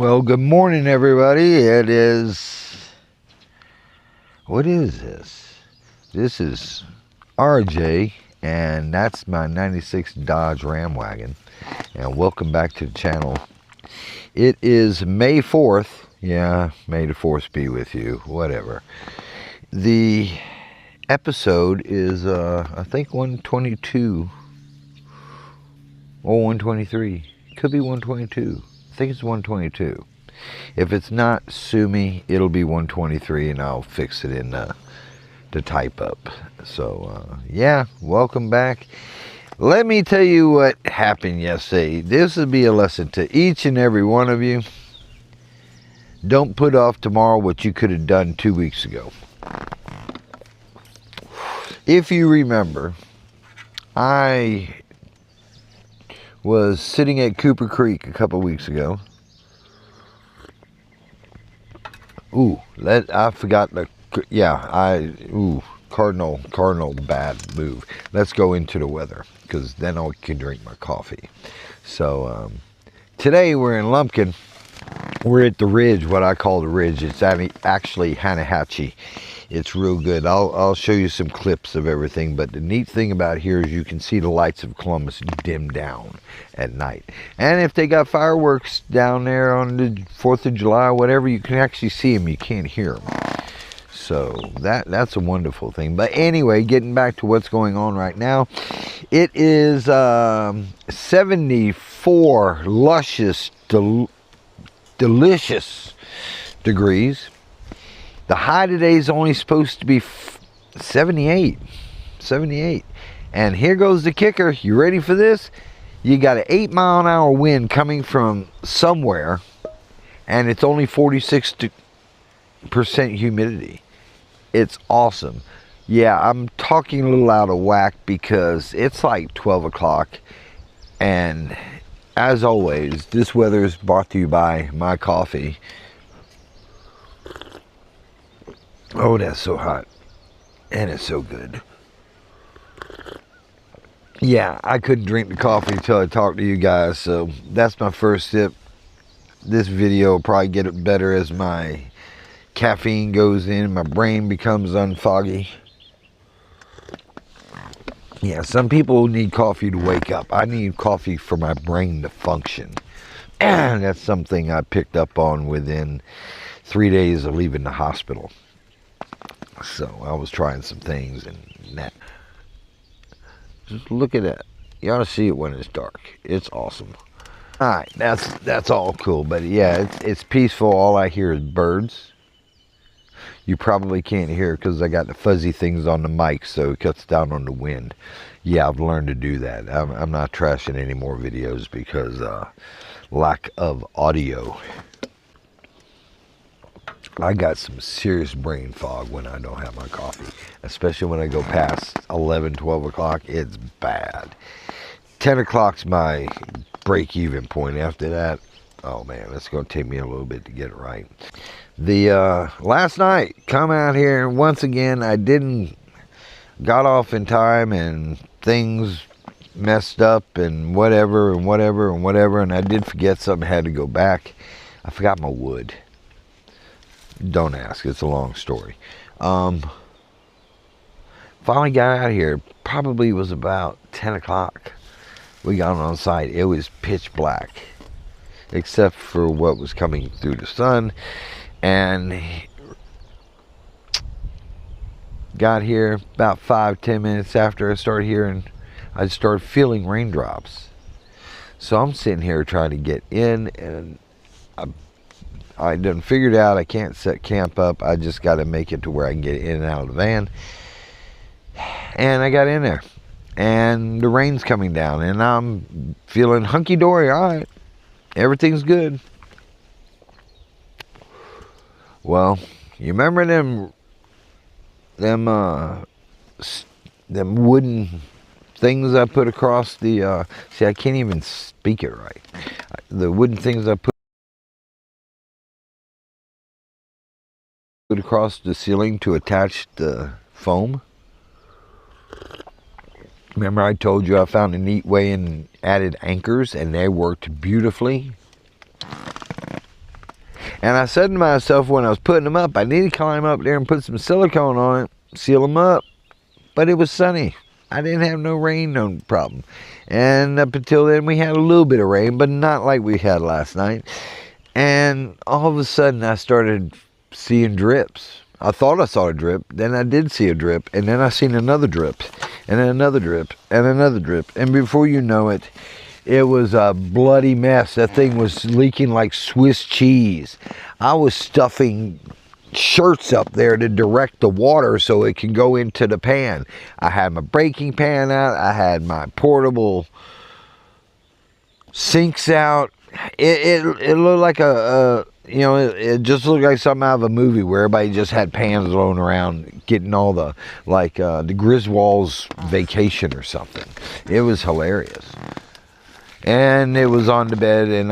Well, good morning, everybody. What is this? This is RJ, and that's my 96 Dodge Ram wagon. And welcome back to the channel. It is May 4th. Yeah, May the 4th be with you. Whatever. The episode is, I think 122 or 123. Could be 122. I think it's 122. If it's not, sue me. It'll be 123, and I'll fix it in the type up. So, yeah, welcome back. Let me tell you what happened yesterday. This will be a lesson to each and every one of you. Don't put off tomorrow what you could have done 2 weeks ago. If you remember, I was sitting at Cooper Creek a couple weeks ago. I forgot Cardinal bad move. Let's go into the weather, because then I can drink my coffee. So, today we're in Lumpkin. We're at the Ridge, what I call the Ridge. It's actually Hanahatchee. It's real good. I'll show you some clips of everything, but the neat thing about here is you can see the lights of Columbus dim down at night. And if they got fireworks down there on the 4th of July or whatever, you can actually see them. You can't hear them. So that's a wonderful thing. But anyway, getting back to what's going on right now. It is 74 luscious, delicious degrees. The high today is only supposed to be 78. And here goes the kicker. You ready for this? You got an 8-mile-an-hour wind coming from somewhere, and it's only 46% humidity. It's awesome. Yeah, I'm talking a little out of whack because it's like 12 o'clock. And as always, this weather is brought to you by my coffee. Oh, that's so hot. And it's so good. Yeah, I couldn't drink the coffee until I talked to you guys. So that's my first sip. This video will probably get it better as my caffeine goes in. My brain becomes unfoggy. Yeah, some people need coffee to wake up. I need coffee for my brain to function. And that's something I picked up on within 3 days of leaving the hospital. So I was trying some things, and that. Just look at that. You ought to see it when it's dark. It's awesome. All right, that's all cool. But yeah, it's peaceful. All I hear is birds. You probably can't hear because I got the fuzzy things on the mic, so it cuts down on the wind. Yeah, I've learned to do that. I'm not trashing any more videos because lack of audio. I got some serious brain fog when I don't have my coffee, especially when I go past 11, 12 o'clock. It's bad. 10 o'clock's my break-even point. After that, oh man, it's going to take me a little bit to get it right. The last night, come out here, and once again, I got off in time, and things messed up, and whatever, and I did forget something. I had to go back. I forgot my wood. Don't ask, it's a long story. Finally got out of here. Probably was about 10 o'clock. We got on site. It was pitch black, except for what was coming through the sun. And got here about 5-10 minutes after I started feeling raindrops. So I'm sitting here trying to get in, and I done figured out I can't set camp up. I just got to make it to where I can get in and out of the van. And I got in there, and the rain's coming down, and I'm feeling hunky-dory. All right, everything's good. Well, you remember them wooden things I put across the, see, I can't even speak it right. The wooden things I put across the ceiling to attach the foam. Remember I told you I found a neat way and added anchors, and they worked beautifully. And I said to myself when I was putting them up, I need to climb up there and put some silicone on it, seal them up. But it was sunny. I didn't have no rain, no problem. And up until then, we had a little bit of rain, but not like we had last night. And all of a sudden, I started seeing drips. I thought I saw a drip, then I did see a drip, and then I seen another drip, and then another drip, and another drip. And before you know it, it was a bloody mess. That thing was leaking like Swiss cheese. I was stuffing shirts up there to direct the water so it can go into the pan. I had my baking pan out. I had my portable sinks out. It looked like it just looked like something out of a movie where everybody just had pans rolling around getting all the, like the Griswold's Vacation or something. It was hilarious. And it was on the bed, and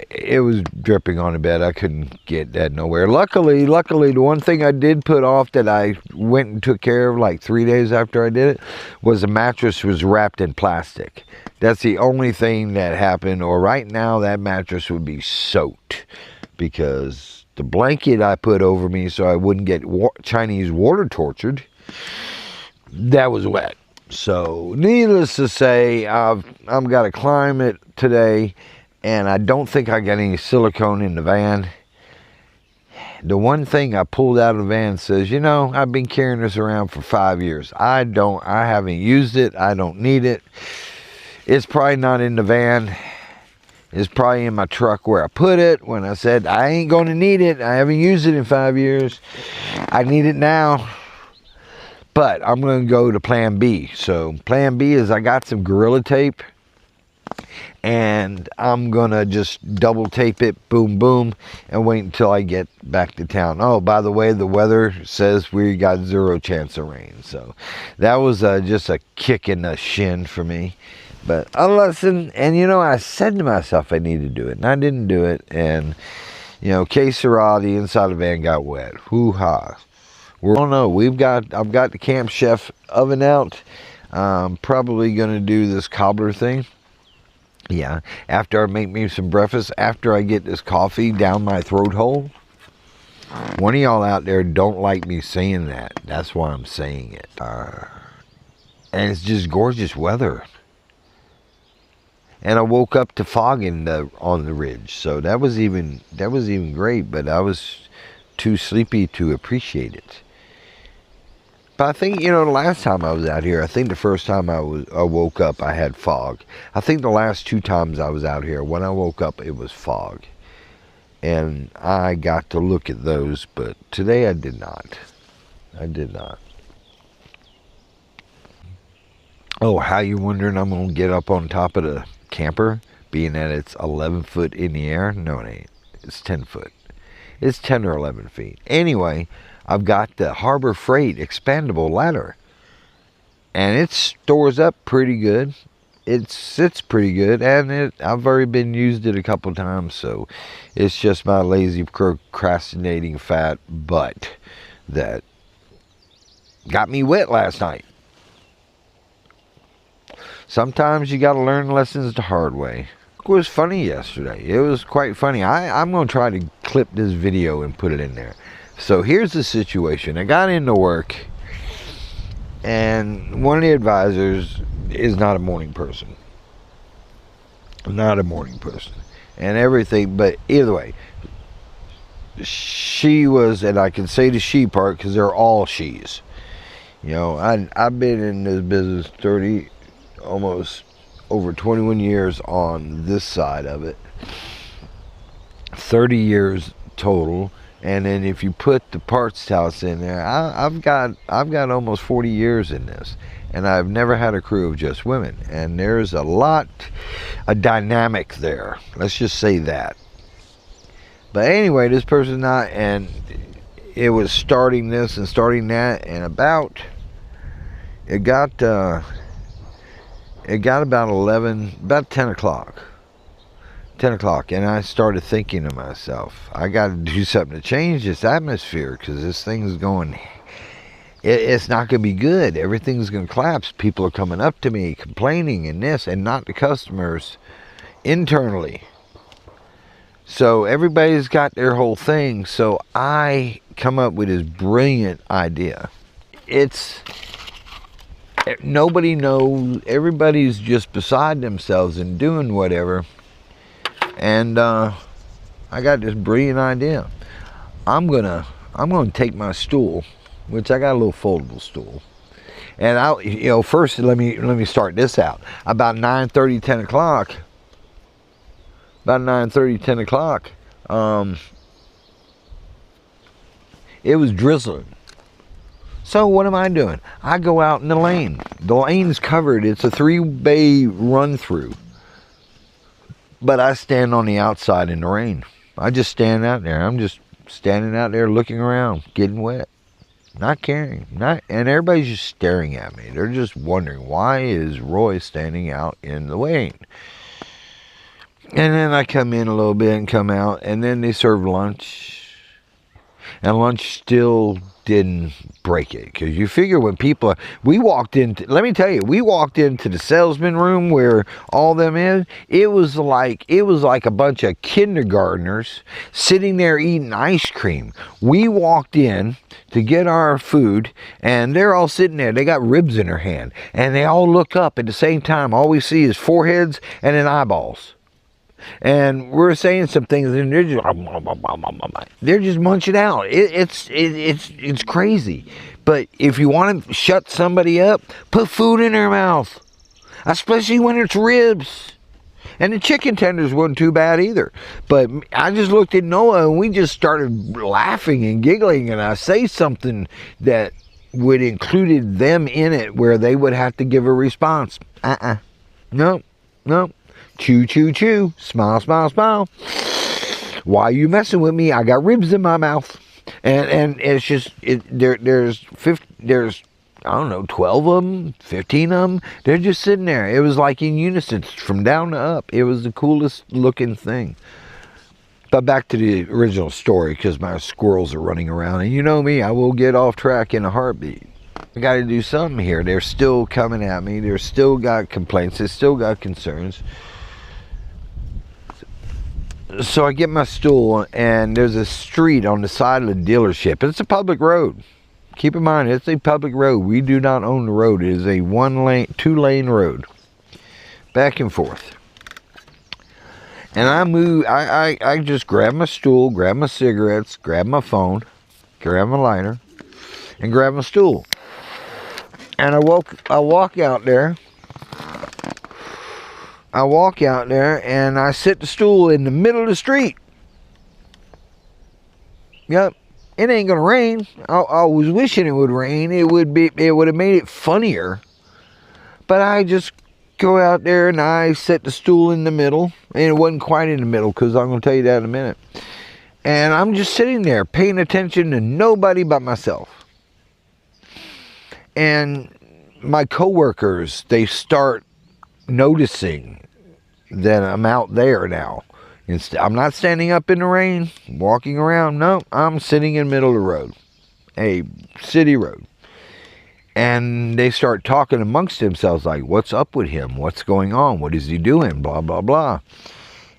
it was dripping on the bed. I couldn't get that nowhere. Luckily, the one thing I did put off that I went and took care of like 3 days after I did it was the mattress was wrapped in plastic. That's the only thing that happened, or right now that mattress would be soaked because the blanket I put over me so I wouldn't get Chinese water tortured, that was wet. So, needless to say, I've got to climb it today, and I don't think I got any silicone in the van. The one thing I pulled out of the van says, I've been carrying this around for 5 years. I haven't used it. I don't need it. It's probably not in the van. It's probably in my truck where I put it when I said I ain't going to need it. I haven't used it in 5 years. I need it now. But I'm going to go to plan B. So plan B is I got some Gorilla Tape. And I'm going to just double tape it, boom, boom, and wait until I get back to town. Oh, by the way, the weather says we got 0 chance of rain. So that was just a kick in the shin for me. But a lesson, and I said to myself I need to do it, and I didn't do it. And, que sera, the inside of the van got wet. Hoo-ha. Oh no, I've got the Camp Chef oven out. Probably going to do this cobbler thing. Yeah, after I make me some breakfast, after I get this coffee down my throat hole. One of y'all out there don't like me saying that. That's why I'm saying it. And it's just gorgeous weather. And I woke up to fog on the ridge, so that was even great. But I was too sleepy to appreciate it. But I think, the last time I was out here, I think the first time I woke up, I had fog. I think the last 2 times I was out here, when I woke up, it was fog. And I got to look at those, but today I did not. I did not. Oh, how you wondering I'm going to get up on top of the camper, being that it's 11 foot in the air? No, it ain't. It's 10 foot. It's 10 or 11 feet. Anyway, I've got the Harbor Freight expandable ladder, and it stores up pretty good. It sits pretty good, and I've already used it a couple times, so it's just my lazy procrastinating fat butt that got me wet last night. Sometimes you got to learn lessons the hard way. It was funny yesterday. It was quite funny. I'm going to try to clip this video and put it in there. So here's the situation. I got into work, and one of the advisors is not a morning person. Not a morning person. And everything, but either way, she was, and I can say the she part because they're all she's. I've been in this business almost over 21 years on this side of it. 30 years total. And then if you put the parts house in there, I've got almost 40 years in this, and I've never had a crew of just women. And there's a dynamic there. Let's just say that. But anyway, this person's not, and it was starting this and starting that, and it got about 10 o'clock. 10 o'clock, and I started thinking to myself, I got to do something to change this atmosphere, because this thing's going, it's not going to be good. Everything's going to collapse. People are coming up to me complaining and this, and not the customers internally. So everybody's got their whole thing. So I come up with this brilliant idea. It's nobody knows. Everybody's just beside themselves and doing whatever. And I got this brilliant idea. I'm gonna take my stool, which I got a little foldable stool. And first let me start this out. About 9:30, 10 o'clock. About 9:30, 10 o'clock. It was drizzling. So what am I doing? I go out in the lane. The lane's covered. It's a 3-bay run through. But I stand on the outside in the rain. I just stand out there. I'm just standing out there looking around, getting wet. Not caring. And everybody's just staring at me. They're just wondering, why is Roy standing out in the rain? And then I come in a little bit and come out, and then they serve lunch. And lunch still didn't break it. Because you figure when people... let me tell you, we walked into the salesman room where all them is. It was like a bunch of kindergartners sitting there eating ice cream. We walked in to get our food, and they're all sitting there. They got ribs in their hand. And they all look up at the same time. All we see is foreheads and then eyeballs. And we're saying some things, and they're just munching out. It's crazy. But if you want to shut somebody up, put food in their mouth, especially when it's ribs. And the chicken tenders wasn't too bad either. But I just looked at Noah, and we just started laughing and giggling. And I say something that would included them in it, where they would have to give a response. No. Chew, chew, chew. Smile, smile, smile. Why are you messing with me? I got ribs in my mouth. And it's just, there's I don't know, 12 of them, 15 of them. They're just sitting there. It was like in unison, from down to up. It was the coolest looking thing. But back to the original story, because my squirrels are running around. And you know me, I will get off track in a heartbeat. I got to do something here. They're still coming at me. They're still got complaints. They still got concerns. So I get my stool, and there's a street on the side of the dealership. It's a public road. Keep in mind, it's a public road. We do not own the road. It is a 2-lane road. Back and forth. And I just grab my stool, grab my cigarettes, grab my phone, grab my lighter, and grab my stool. And I walk out there. I walk out there, and I sit the stool in the middle of the street. Yep, it ain't gonna rain. I was wishing it would rain. It would have made it funnier. But I just go out there and I set the stool in the middle, and it wasn't quite in the middle, because I'm gonna tell you that in a minute. And I'm just sitting there paying attention to nobody but myself. And my coworkers, they start noticing that I'm out there now. I'm not standing up in the rain, walking around. No, I'm sitting in the middle of the road, a city road. And they start talking amongst themselves, like, what's up with him? What's going on? What is he doing? Blah, blah, blah.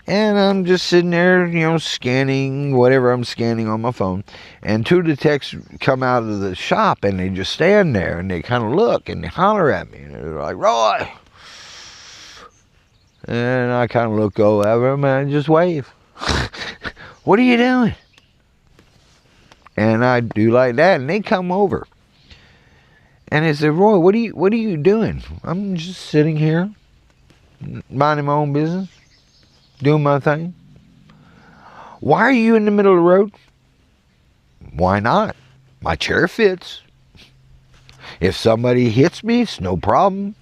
And I'm just sitting there, scanning whatever I'm scanning on my phone. And 2 of the techs come out of the shop, and they just stand there, and they kind of look, and they holler at me. And they're like, Roy! And I kind of look over them, and I just wave. What are you doing? And I do like that, and they come over. And they say, Roy, what are you doing? I'm just sitting here, minding my own business, doing my thing. Why are you in the middle of the road? Why not? My chair fits. If somebody hits me, it's no problem.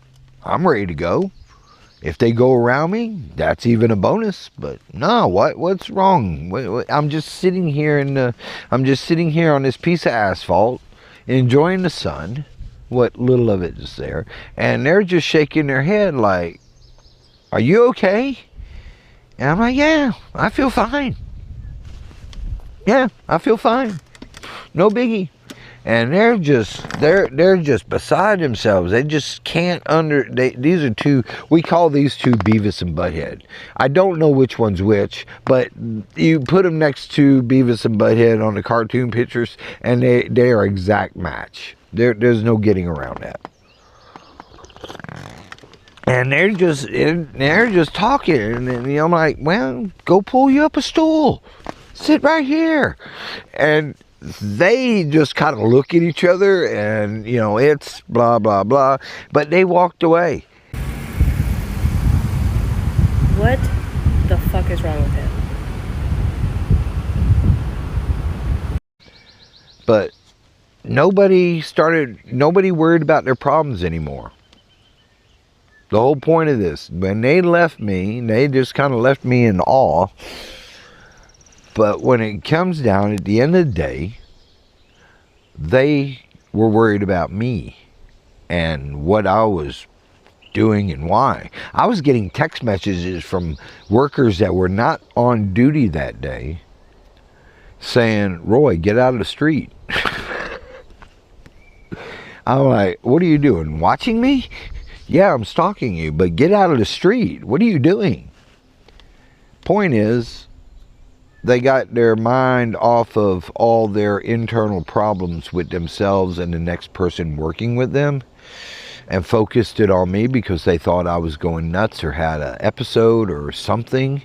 I'm ready to go. If they go around me, that's even a bonus. But no, what's wrong? I'm just sitting here on this piece of asphalt, enjoying the sun, what little of it is there, and they're just shaking their head like, "Are you okay?" And I'm like, "Yeah, I feel fine. Yeah, I feel fine. No biggie." and they're just beside themselves. They just can't these are two, we call these two Beavis and Butthead. I don't know which one's which, but you put them next to Beavis and Butthead on the cartoon pictures, and they are exact match. There's no getting around that. And they're just talking, and I'm like, well, go pull you up a stool, sit right here. And they just kind of look at each other, and it's blah blah blah, but they walked away. What the fuck is wrong with him? But nobody worried about their problems anymore. The whole point of this, when they left me, they just kind of left me in awe. But when it comes down, at the end of the day, they were worried about me and what I was doing and why. I was getting text messages from workers that were not on duty that day saying, Roy, get out of the street. I'm like, what are you doing? Watching me? Yeah, I'm stalking you, but get out of the street. What are you doing? Point is, they got their mind off of all their internal problems with themselves and the next person working with them, and focused it on me because they thought I was going nuts or had an episode or something.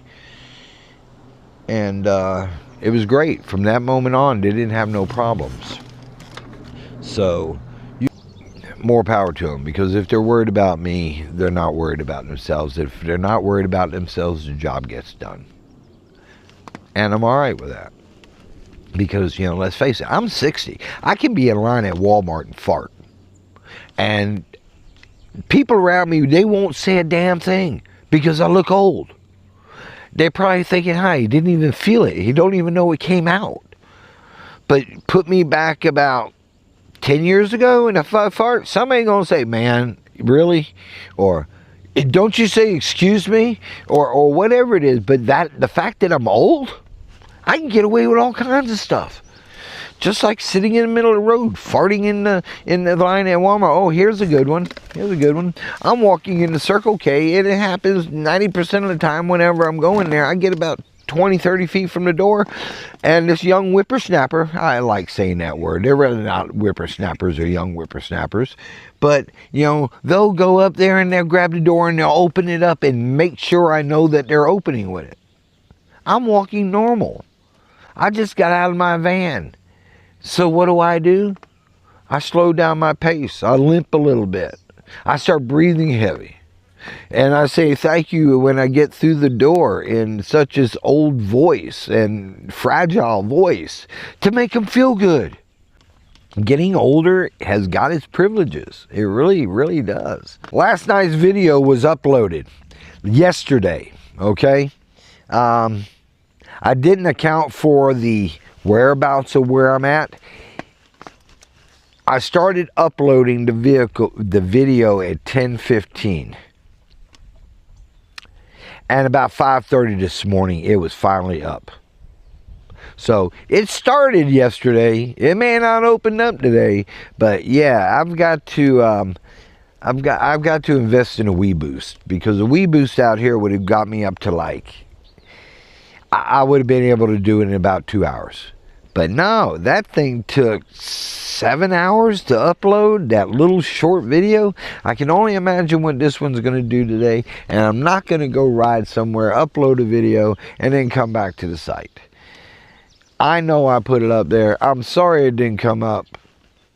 And it was great. From that moment on, they didn't have no problems. So more power to them, because if they're worried about me, they're not worried about themselves. If they're not worried about themselves, the job gets done. And I'm all right with that, because let's face it, I'm 60. I can be in line at Walmart and fart, and people around me, they won't say a damn thing because I look old. They're probably thinking, hi, he didn't even feel it, he don't even know it came out. But put me back about 10 years ago, and if I fart, somebody gonna say, man, really? Or, don't you say excuse me? Or whatever it is. But the fact that I'm old, I can get away with all kinds of stuff. Just like sitting in the middle of the road, farting in the line at Walmart. Oh, here's a good one. Here's a good one. I'm walking into Circle K, and it happens 90% of the time whenever I'm going there. I get about 20, 30 feet from the door, and this young whippersnapper, I like saying that word, they're really not whippersnappers or young whippersnappers, but they'll go up there and they'll grab the door and they'll open it up and make sure I know that they're opening with it. I'm walking normal. I just got out of my van. So what do? I slow down my pace. I limp a little bit. I start breathing heavy. And I say thank you when I get through the door in such as old voice and fragile voice to make them feel good. Getting older has got its privileges. It really, really does. Last night's video was uploaded yesterday, okay? I didn't account for the whereabouts of where I'm at. I started uploading the video at 10:15. And about 5:30 this morning, it was finally up. So it started yesterday. It may not open up today, but yeah, I've got to invest in a Wii Boost, because a Wii Boost out here would have got me up to I would have been able to do it in about 2 hours. But no, that thing took 7 hours to upload that little short video. I can only imagine what this one's going to do today. And I'm not going to go ride somewhere, upload a video, and then come back to the site. I know I put it up there. I'm sorry it didn't come up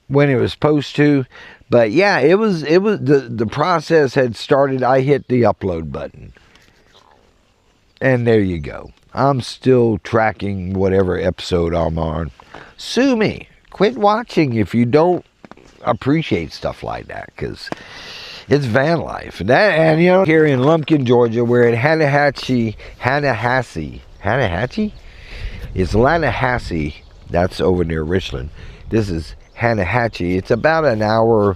when it was supposed to. But yeah, it was the process had started. I hit the upload button. And there you go. I'm still tracking whatever episode I'm on. Sue me. Quit watching if you don't appreciate stuff like that, because it's van life. And here in Lumpkin, Georgia, we're at Tallahassee. It's Tallahassee. That's over near Richland. This is Tallahassee. It's about an hour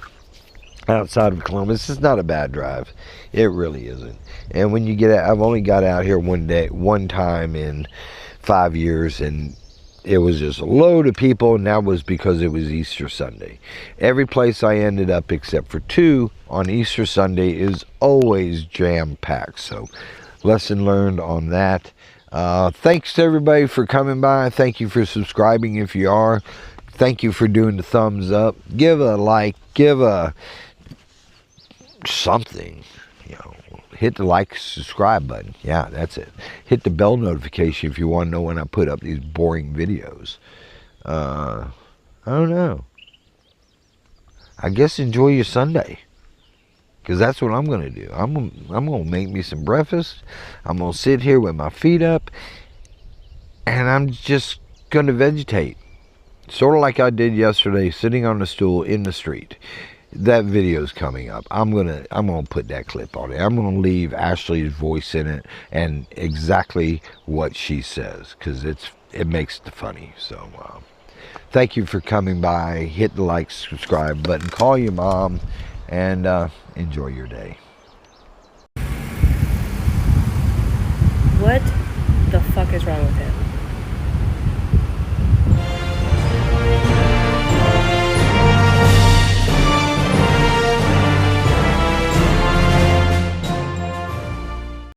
outside of Columbus. It's not a bad drive. It really isn't. And when you get out, I've only got out here one time in 5 years, and it was just a load of people, and that was because it was Easter Sunday. Every place I ended up except for 2 on Easter Sunday is always jam-packed. So lesson learned on that. Thanks to everybody for coming by. Thank you for subscribing if you are. Thank you for doing the thumbs up. Give a like, give a something, hit the like, subscribe button. Yeah, that's it. Hit the bell notification if you want to know when I put up these boring videos. I don't know. I guess enjoy your Sunday, because that's what I'm going to do. I'm going to make me some breakfast. I'm going to sit here with my feet up, and I'm just going to vegetate. Sort of like I did yesterday, sitting on a stool in the street. That video's coming up. I'm gonna put that clip on it. I'm gonna leave Ashley's voice in it and exactly what she says, because it makes it funny. So thank you for coming by. Hit the like, subscribe button, call your mom, and enjoy your day. What the fuck is wrong with him?